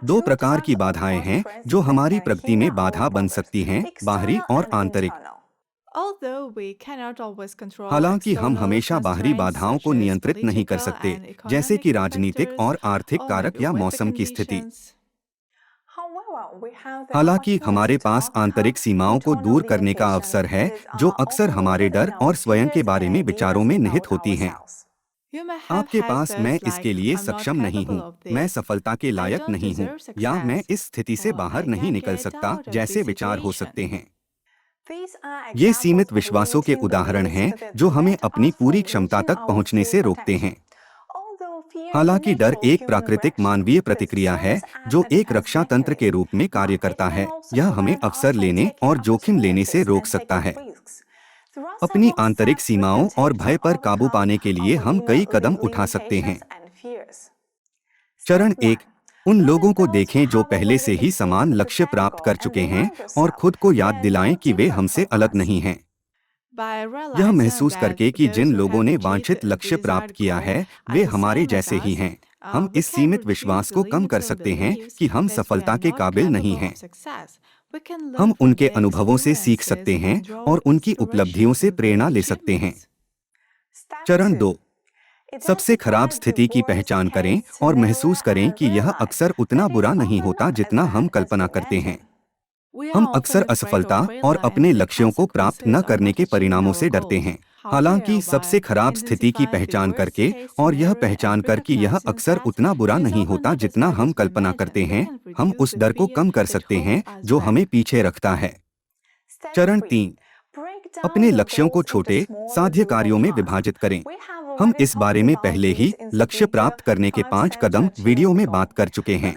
दो प्रकार की बाधाएं हैं जो हमारी प्रगति में बाधा बन सकती हैं, बाहरी और आंतरिक। Although we cannot always control हालांकि हम external हमेशा बाहरी constraints बाधाओं such को as नियंत्रित नहीं कर political सकते, and जैसे कि economic राजनीतिक factors और आर्थिक or कारक maybe या weather मौसम की स्थिति। conditions, हालांकि हमारे पास आंतरिक सीमाओं को दूर करने का अवसर है, जो अक्सर हमारे डर और स्वयं के बारे में विचारों में निहित होती हैं। you may have आपके had पास मैं thoughts इसके like, लिए I'm not सक्षम नहीं capable हूँ, of मैं this, सफलता के I लायक don't नहीं हूँ, deserve या मैं success, इस स्थिति से or बाहर I नहीं can't निकल get सकता, out of जैसे this विचार हो situation. सकते हैं। ये सीमित विश्वासों के उदाहरण हैं जो हमें अपनी पूरी क्षमता तक पहुंचने से रोकते हैं। हालांकि डर एक प्राकृतिक मानवीय प्रतिक्रिया है जो एक रक्षा तंत्र के रूप में कार्य करता है। यह हमें अवसर लेने और जोखिम लेने से रोक सकता है। अपनी आंतरिक सीमाओं और भय पर काबू पाने के लिए हम कई कदम उठा सकते हैं। चरण एक, उन लोगों को देखें जो पहले से ही समान लक्ष्य प्राप्त कर चुके हैं और खुद को याद दिलाएं कि वे हमसे अलग नहीं हैं। By यह realizing महसूस that करके कि those जिन who लोगों have ने achieved वांछित the लक्ष्य प्राप्त desired किया goal है are वे the हमारे same as जैसे ही us, हैं, हम we इस can सीमित reduce विश्वास the को कम कर limiting सकते हैं beliefs कि हम that we सफलता are के not काबिल नहीं capable हैं। of success. We can हम learn from उनके the अनुभवों से सीख experiences सकते हैं and draw और उनकी inspiration उपलब्धियों से from their प्रेरणा ले सकते हैं। achievements. चरण दो, सबसे खराब स्थिति की पहचान करें और महसूस करें कि यह अक्सर उतना बुरा नहीं होता जितना हम कल्पना करते हैं। We हम are अक्सर often afraid of असफलता और failure and अपने the लक्ष्यों को प्राप्त न consequences of करने not के achieving परिणामों our से डरते goals. हैं। हालांकि However, सबसे by खराब स्थिति की identifying the पहचान worst करके case और यह scenario पहचान and कर कि यह recognizing अक्सर that उतना बुरा it is नहीं often होता not as जितना bad हम as we कल्पना करते imagine, we हैं, can हम reduce उस the डर को fear कम कर that सकते हैं holds us जो हमें back. पीछे रखता है। चरण तीन, अपने लक्ष्यों को छोटे, साध्य कार्यों में विभाजित करें। हम इस बारे में पहले ही लक्ष्य प्राप्त करने के 5 कदम वीडियो में बात कर चुके हैं।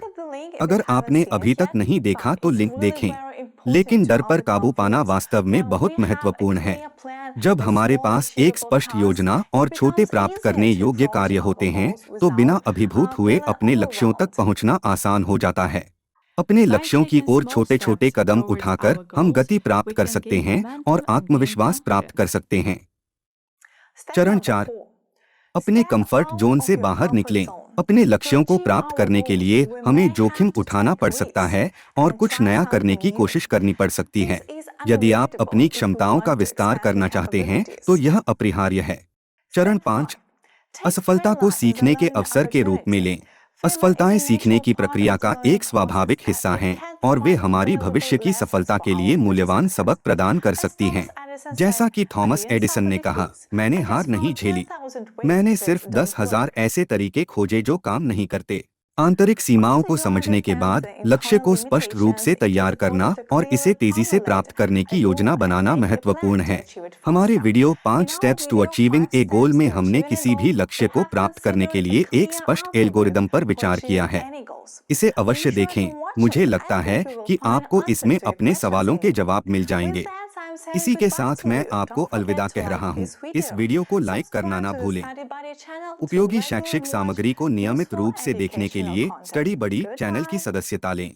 अगर आपने अभी तक नहीं देखा तो लिंक देखें। लेकिन डर पर काबू पाना वास्तव में बहुत महत्वपूर्ण है। जब हमारे पास एक स्पष्ट योजना और छोटे प्राप्त करने योग्य कार्य होते हैं, तो बिना अभिभूत हुए अपने लक्ष्यों तक पहुंचना आसान हो जाता है। अपने By लक्ष्यों की taking ओर small छोटे-छोटे steps कदम towards उठाकर our हम goals, गति प्राप्त we कर can सकते gain हैं और momentum and gain आत्मविश्वास प्राप्त कर confidence. सकते हैं। चरण 4, अपने कंफर्ट जोन से बाहर निकलें। अपने लक्ष्यों को प्राप्त करने के लिए हमें जोखिम उठाना पड़ सकता है और कुछ नया करने की कोशिश करनी पड़ सकती है। यदि आप अपनी क्षमताओं का विस्तार करना चाहते हैं, तो यह अपरिहार्य है। चरण 5, असफलता को सीखने के अवसर के रूप में लें। असफलताएं सीखने की प्रक्रिया का एक स्वाभाविक हिस्सा हैं और वे हमारी भविष्य की सफलता के लिए मूल्यवान सबक प्रदान कर सकती हैं। जैसा कि थॉमस एडिसन ने कहा, मैंने हार नहीं झेली, मैंने सिर्फ 10,000 ऐसे तरीके खोजे जो काम नहीं करते। आंतरिक सीमाओं को समझने के बाद लक्ष्य को स्पष्ट रूप से तैयार करना और इसे तेजी से प्राप्त करने की योजना बनाना महत्वपूर्ण है। हमारे वीडियो 5 स्टेप्स टू अचीविंग ए गोल में हमने किसी भी लक्ष्य को प्राप्त करने के लिए एक स्पष्ट एल्गोरिदम पर विचार किया है। इसे अवश्य देखें। मुझे लगता है कि आपको इसमें अपने सवालों के जवाब मिल जाएंगे। इसी के साथ मैं आपको अलविदा कह रहा हूँ। इस वीडियो को लाइक करना ना भूलें। उपयोगी शैक्षिक सामग्री को नियमित रूप से देखने के लिए स्टडी बडी चैनल की सदस्यता लें।